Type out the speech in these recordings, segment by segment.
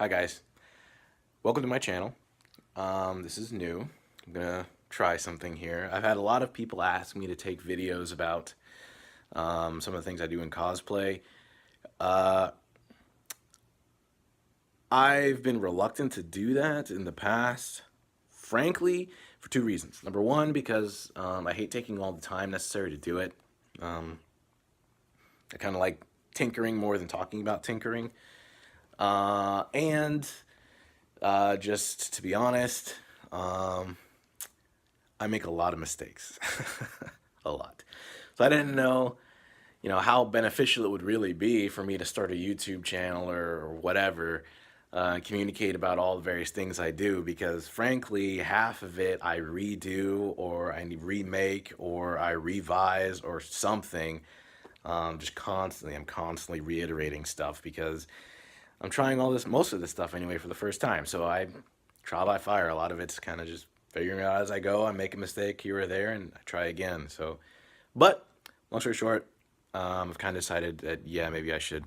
Hi guys, welcome to my channel. This is new. I'm gonna try something here. I've had a lot of people ask me to take videos about some of the things I do in cosplay. Uh, I've been reluctant to do that in the past, frankly, for two reasons. Number one, because I hate taking all the time necessary to do it. I kind of like tinkering more than talking about tinkering. And just to be honest, I make a lot of mistakes, a lot. So I didn't know, how beneficial it would really be for me to start a YouTube channel or whatever, communicate about all the various things I do, because frankly, half of it I redo or I remake or I revise or something. Just constantly, I'm constantly reiterating stuff because I'm trying most of this stuff anyway for the first time. So I trial by fire. A lot of it's kind of just figuring it out as I go. I make a mistake here or there and I try again. So, but long story short, I've kind of decided that, yeah, maybe I should,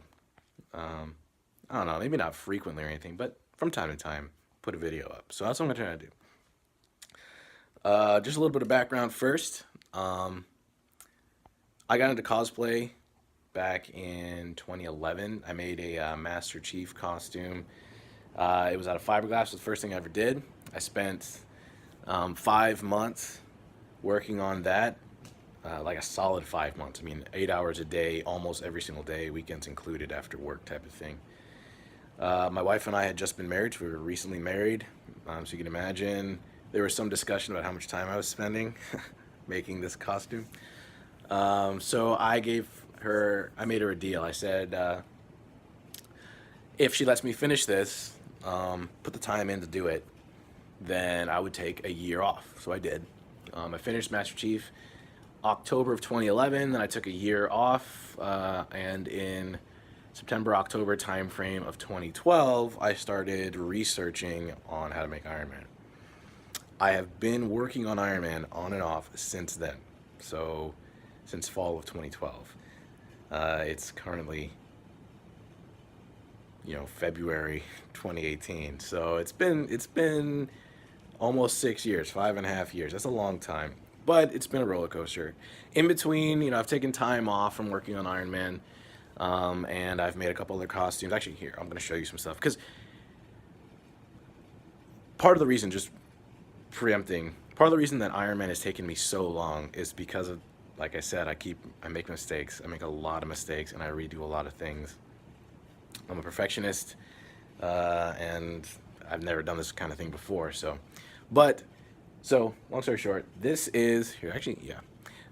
I don't know, maybe not frequently or anything, but from time to time, put a video up. So that's what I'm going to try to do. Just a little bit of background first. I got into cosplay back in 2011. I made a Master Chief costume. It was out of fiberglass. It was the first thing I ever did. I spent 5 months working on that, like a solid 5 months. I mean, 8 hours a day, almost every single day, weekends included, after work type of thing. My wife and I had just been married. We were recently married, so you can imagine there was some discussion about how much time I was spending making this costume. So I made her a deal. I said, if she lets me finish this, put the time in to do it, then I would take a year off. So I did. I finished Master Chief October of 2011, then I took a year off, and in September, October timeframe of 2012, I started researching on how to make Ironman. I have been working on Ironman on and off since then. So since fall of 2012. It's currently, February 2018. So it's been almost 6 years, 5.5 years. That's a long time, but it's been a roller coaster. In between, I've taken time off from working on Ironman, and I've made a couple other costumes. Actually, here, I'm going to show you some stuff, because part of the reason, just preempting, part of the reason that Ironman has taken me so long is because of, like I said, I make mistakes. I make a lot of mistakes, and I redo a lot of things. I'm a perfectionist, and I've never done this kind of thing before. So long story short, this is here. Actually, yeah.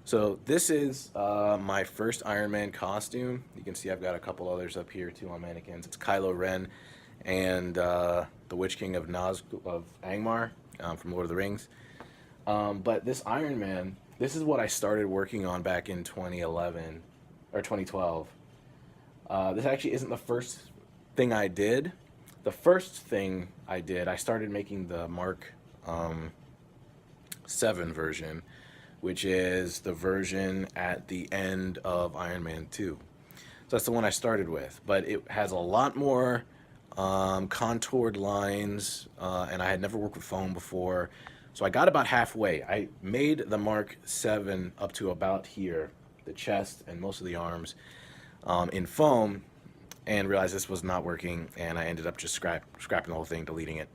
So this is my first Ironman costume. You can see I've got a couple others up here too on mannequins. It's Kylo Ren and the Witch King of Angmar from Lord of the Rings. But this Ironman, this is what I started working on back in 2011 or 2012. This actually isn't the first thing I did. The first thing I did, I started making the Mark 7 version, which is the version at the end of Iron Man 2. So that's the one I started with, but it has a lot more contoured lines, and I had never worked with foam before. So I got about halfway. I made the Mark 7 up to about here, the chest and most of the arms, in foam, and realized this was not working, and I ended up just scrapping the whole thing, deleting it,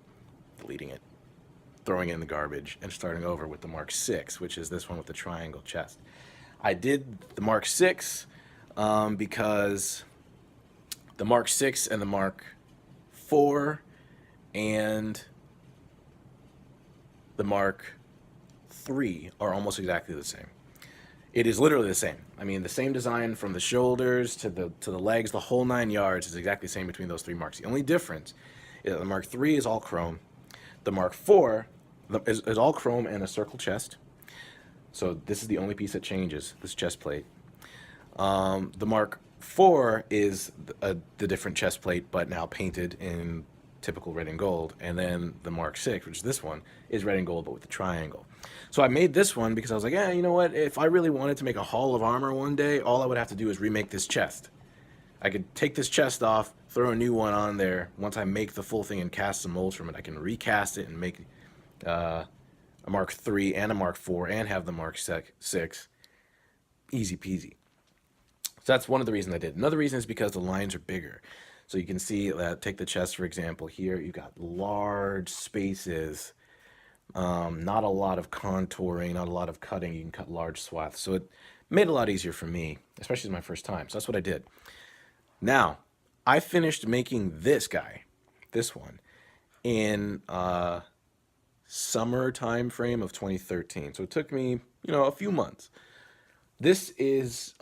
throwing it in the garbage, and starting over with the Mark 6, which is this one with the triangle chest. I did the Mark 6 because the Mark 6 and the Mark 4 and the Mark 3 are almost exactly the same. It is literally the same. I mean, the same design from the shoulders to the legs, the whole 9 yards is exactly the same between those three marks. The only difference is that the Mark 3 is all chrome. The Mark 4 is all chrome and a circle chest. So this is the only piece that changes, this chest plate. The Mark 4 is the different chest plate, but now painted in typical red and gold. And then the Mark 6, which is this one, is red and gold, but with the triangle. So I made this one because I was like, you know what? If I really wanted to make a Hall of Armor one day, all I would have to do is remake this chest. I could take this chest off, throw a new one on there. Once I make the full thing and cast some molds from it, I can recast it and make a Mark III and a Mark IV and have the Mark VI. Easy peasy. So that's one of the reasons I did. Another reason is because the lines are bigger. So you can see that, take the chest for example here, you've got large spaces, not a lot of contouring, not a lot of cutting. You can cut large swaths. So it made it a lot easier for me, especially my first time. So that's what I did. Now, I finished making this guy, this one, in summer time frame of 2013. So it took me, a few months. This is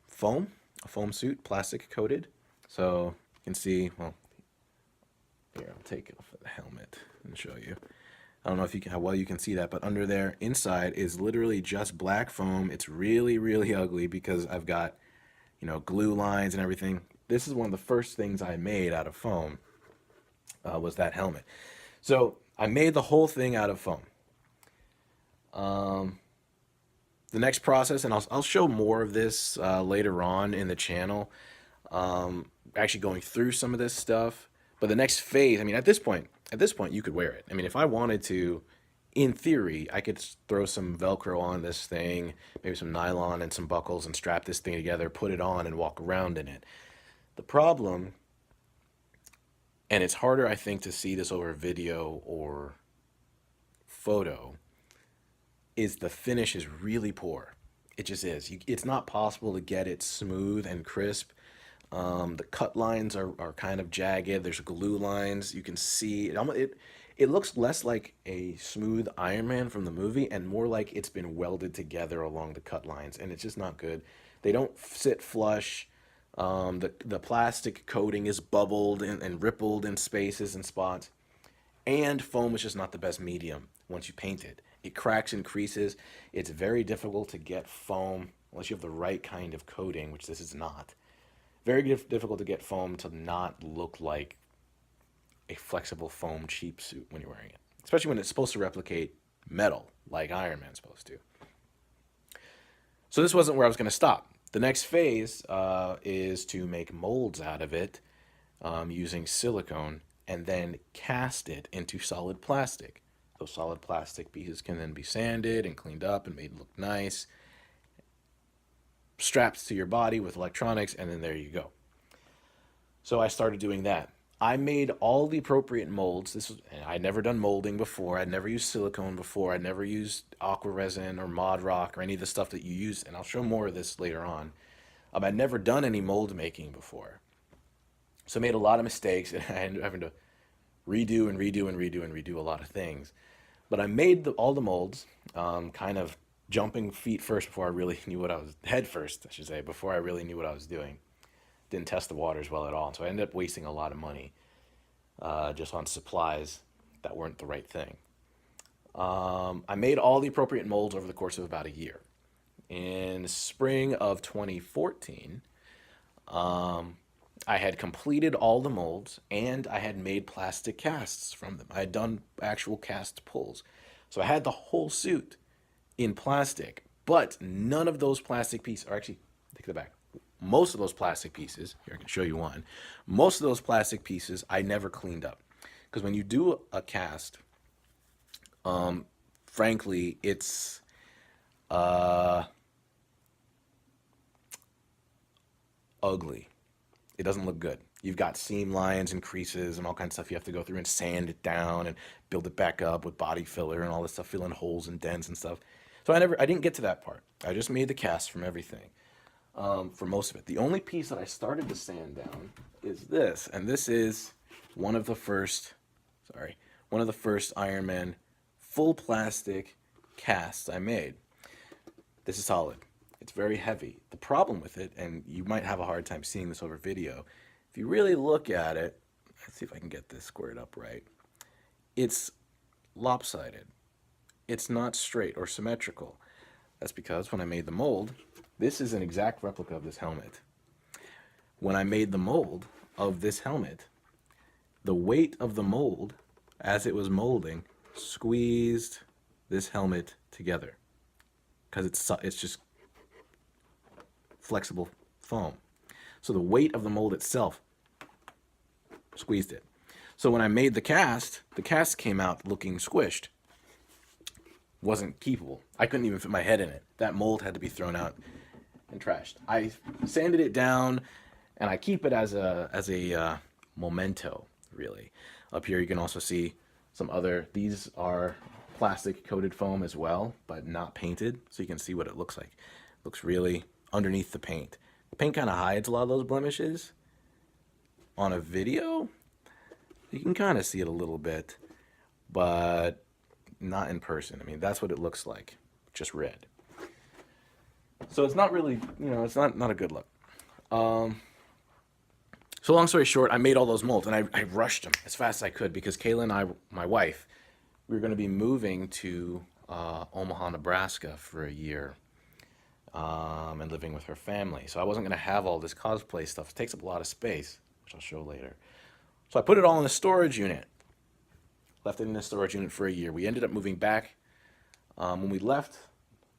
foam, a foam suit, plastic coated. So you can see, well, here, I'll take off the helmet and show you. I don't know if you can, how well you can see that, but under there, inside is literally just black foam. It's really, really ugly because I've got, glue lines and everything. This is one of the first things I made out of foam, was that helmet. So I made the whole thing out of foam. The next process, and I'll show more of this later on in the channel, actually going through some of this stuff. But the next phase, I mean, at this point, you could wear it. I mean, if I wanted to, in theory, I could throw some Velcro on this thing, maybe some nylon and some buckles, and strap this thing together, put it on, and walk around in it. The problem, and it's harder, I think, to see this over video or photo, is the finish is really poor. It just is. It's not possible to get it smooth and crisp. The cut lines are kind of jagged. There's glue lines. You can see it looks less like a smooth Ironman from the movie and more like it's been welded together along the cut lines, and it's just not good. They don't sit flush. The plastic coating is bubbled and rippled in spaces and spots. And foam is just not the best medium once you paint it. It cracks and creases. It's very difficult to get foam, unless you have the right kind of coating, which this is not. Very difficult to get foam to not look like a flexible foam cheap suit when you're wearing it. Especially when it's supposed to replicate metal, like Iron Man's supposed to. So this wasn't where I was going to stop. The next phase is to make molds out of it using silicone and then cast it into solid plastic. Those solid plastic pieces can then be sanded and cleaned up and made look nice, strapped to your body with electronics, and then there you go. So I started doing that. I made all the appropriate molds. I'd never done molding before. I'd never used silicone before. I'd never used aqua resin or mod rock or any of the stuff that you use, and I'll show more of this later on. I'd never done any mold making before. So I made a lot of mistakes, and I ended up having to redo a lot of things. But I made all the molds, kind of jumping feet first before I really knew what I was, head first, I should say, before I really knew what I was doing. Didn't test the waters well at all. So I ended up wasting a lot of money just on supplies that weren't the right thing. I made all the appropriate molds over the course of about a year. In spring of 2014, I had completed all the molds and I had made plastic casts from them. I had done actual cast pulls. So I had the whole suit in plastic, but none of those plastic pieces, or actually, take it back. Most of those plastic pieces, here I can show you one, most of those plastic pieces I never cleaned up. Because when you do a cast, frankly, it's ugly. It doesn't look good. You've got seam lines and creases and all kinds of stuff you have to go through and sand it down and build it back up with body filler and all this stuff, filling holes and dents and stuff. So I didn't get to that part. I just made the cast from everything, for most of it. The only piece that I started to sand down is this, and this is one of the first Iron Man full plastic casts I made. This is solid. It's very heavy. The problem with it, and you might have a hard time seeing this over video, if you really look at it, let's see if I can get this squared up right, it's lopsided. It's not straight or symmetrical. That's because when I made the mold, this is an exact replica of this helmet. When I made the mold of this helmet, the weight of the mold, as it was molding, squeezed this helmet together. Because it's just flexible foam. So the weight of the mold itself squeezed it. So when I made the cast came out looking squished. Wasn't keepable. I couldn't even fit my head in it. That mold had to be thrown out and trashed. I sanded it down, and I keep it as a memento, really. Up here you can also see some other, these are plastic coated foam as well, but not painted, so you can see what it looks like. It looks really underneath the paint. The paint kind of hides a lot of those blemishes. On a video, you can kind of see it a little bit, but not in person. I mean, that's what it looks like, just red. So it's not really, it's not a good look. So long story short, I made all those molds, and I rushed them as fast as I could because Kayla and I, my wife, we were going to be moving to Omaha, Nebraska for a year and living with her family. So I wasn't going to have all this cosplay stuff. It takes up a lot of space, which I'll show later. So I put it all in a storage unit. Left it in a storage unit for a year. We ended up moving back. When we left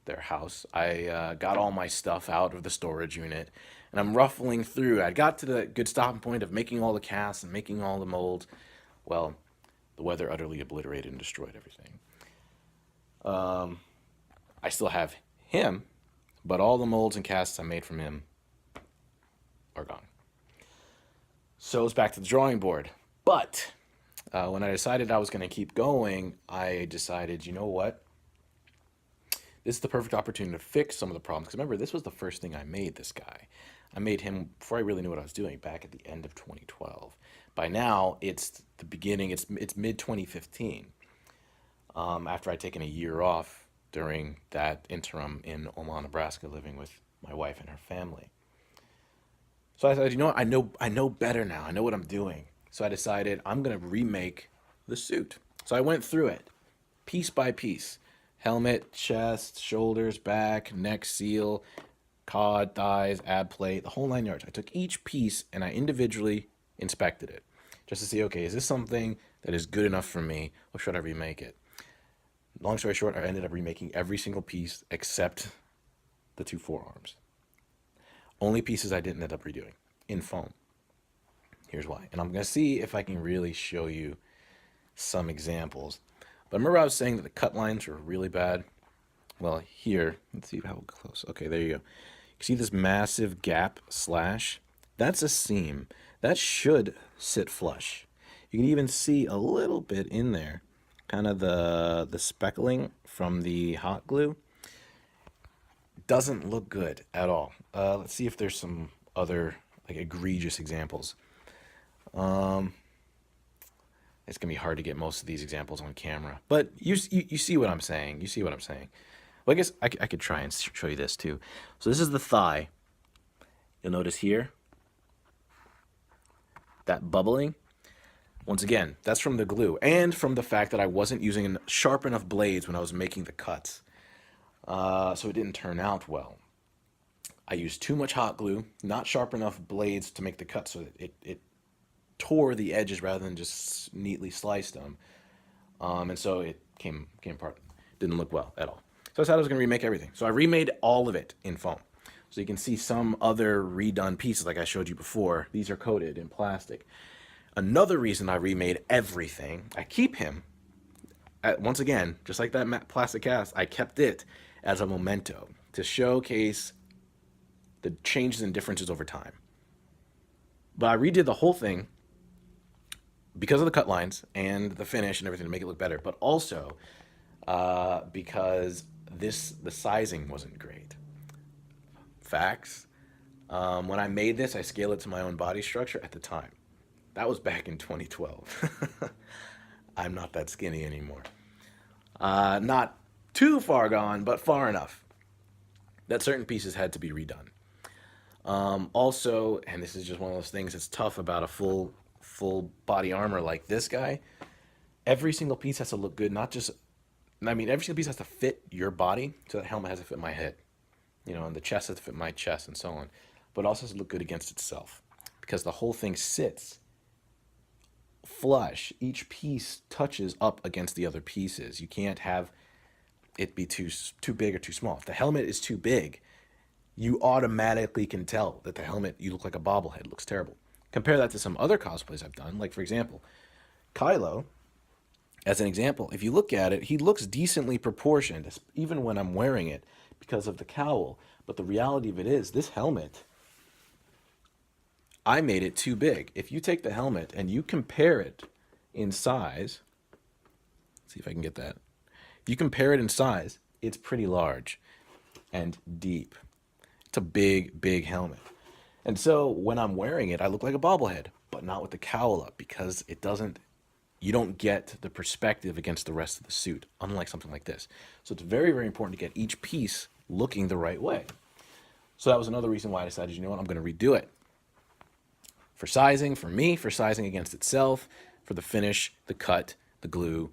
their house, I got all my stuff out of the storage unit, and I'm ruffling through. I got to the good stopping point of making all the casts and making all the molds. Well, the weather utterly obliterated and destroyed everything. I still have him, but all the molds and casts I made from him are gone. So it's back to the drawing board. But when I decided I was going to keep going, I decided, you know what? This is the perfect opportunity to fix some of the problems. Because remember, this was the first thing I made, this guy. I made him before I really knew what I was doing, back at the end of 2012. By now, it's the beginning, it's mid-2015. After I'd taken a year off during that interim in Omaha, Nebraska, living with my wife and her family. So I said, you know what, I know better now. I know what I'm doing. So I decided I'm going to remake the suit. So I went through it, piece by piece. Helmet, chest, shoulders, back, neck seal, cod, thighs, ab plate, the whole 9 yards. I took each piece and I individually inspected it just to see, okay, is this something that is good enough for me, or should I remake it? Long story short, I ended up remaking every single piece except the 2 forearms. Only pieces I didn't end up redoing in foam. Here's why. And I'm going to see if I can really show you some examples. But remember I was saying that the cut lines were really bad? Well, here, let's see how close. Okay, there you go. You see this massive gap slash? That's a seam. That should sit flush. You can even see a little bit in there, kind of the speckling from the hot glue. Doesn't look good at all. Let's see if there's some other like egregious examples. It's gonna be hard to get most of these examples on camera, but you see what I'm saying. You see what I'm saying. Well, I guess I could try and show you this too. So this is the thigh. You'll notice here that bubbling. Once again, that's from the glue and from the fact that I wasn't using sharp enough blades when I was making the cuts. So it didn't turn out well. I used too much hot glue, not sharp enough blades to make the cut, so it tore the edges rather than just neatly sliced them. And so it came apart. Didn't look well at all. So I decided I was going to remake everything. So I remade all of it in foam. So you can see some other redone pieces like I showed you before. These are coated in plastic. Another reason I remade everything, I keep him, once again, just like that plastic cast, I kept it as a memento to showcase the changes and differences over time. But I redid the whole thing because of the cut lines and the finish and everything to make it look better, but also because the sizing wasn't great. Facts. When I made this, I scaled it to my own body structure at the time. That was back in 2012. I'm not that skinny anymore. Not too far gone, but far enough that certain pieces had to be redone. Also, and this is just one of those things that's tough about a full body armor like this guy, every single piece has to look good, not just, I mean, every single piece has to fit your body, so that helmet has to fit my head, and the chest has to fit my chest and so on, but it also has to look good against itself, because the whole thing sits flush. Each piece touches up against the other pieces. You can't have it be too big or too small. If the helmet is too big, you automatically can tell that the helmet, you look like a bobblehead, looks terrible. Compare that to some other cosplays I've done. Like, for example, Kylo, as an example, if you look at it, he looks decently proportioned, even when I'm wearing it because of the cowl. But the reality of it is, this helmet, I made it too big. If you take the helmet and you compare it in size, let's see if I can get that. If you compare it in size, it's pretty large and deep. It's a big, big helmet. And so when I'm wearing it, I look like a bobblehead, but not with the cowl up because it doesn't, you don't get the perspective against the rest of the suit, unlike something like this. So it's very, very important to get each piece looking the right way. So that was another reason why I decided, you know what, I'm going to redo it. For sizing, for me, for sizing against itself, for the finish, the cut, the glue,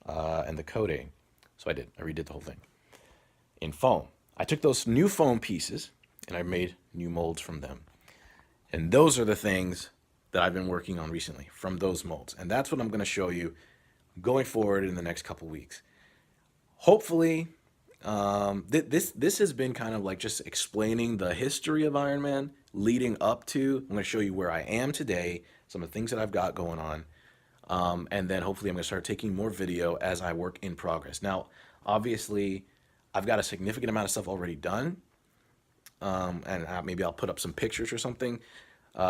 and the coating. So I did. I redid the whole thing in foam. I took those new foam pieces and I made new molds from them. And those are the things that I've been working on recently from those molds. And that's what I'm going to show you going forward in the next couple weeks. Hopefully, this has been kind of like just explaining the history of Ironman leading up to, I'm going to show you where I am today, some of the things that I've got going on. And then hopefully I'm going to start taking more video as I work in progress. Now, obviously, I've got a significant amount of stuff already done. And maybe I'll put up some pictures or something.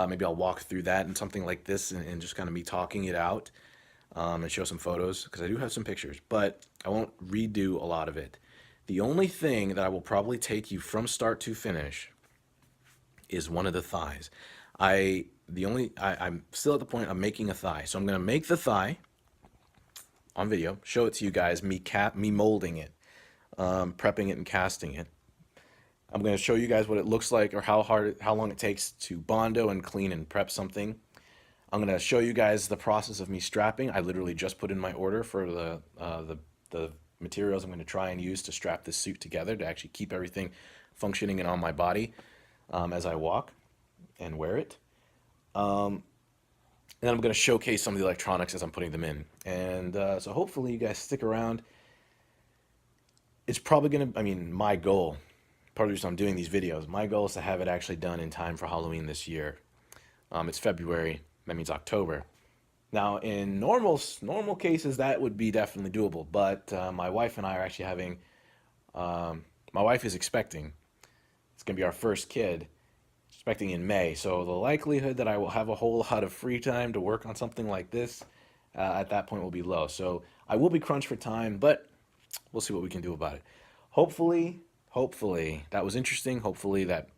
Maybe I'll walk through that and something like this and just kind of me talking it out and show some photos because I do have some pictures, but I won't redo a lot of it. The only thing that I will probably take you from start to finish is one of the thighs. I'm still at the point I'm making a thigh. So I'm going to make the thigh on video, show it to you guys, me molding it, prepping it and casting it. I'm going to show you guys what it looks like or how long it takes to bondo and clean and prep something. I'm going to show you guys the process of me strapping. I literally just put in my order for the materials I'm going to try and use to strap this suit together to actually keep everything functioning and on my body as I walk and wear it. And then I'm going to showcase some of the electronics as I'm putting them in. And so hopefully you guys stick around. It's probably going to, my goal, part of the reason I'm doing these videos, my goal is to have it actually done in time for Halloween this year. It's February, that means October. Now, in normal cases, that would be definitely doable, but my wife and I are actually having, my wife is expecting, it's going to be our first kid, expecting in May, so the likelihood that I will have a whole lot of free time to work on something like this at that point will be low. So I will be crunched for time, but we'll see what we can do about it. Hopefully, that was interesting. Hopefully that,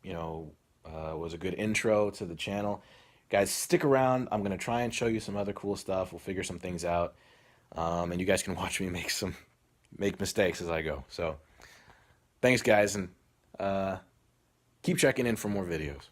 was a good intro to the channel. Guys, stick around. I'm going to try and show you some other cool stuff. We'll figure some things out. And you guys can watch me make mistakes as I go. So thanks, guys, and keep checking in for more videos.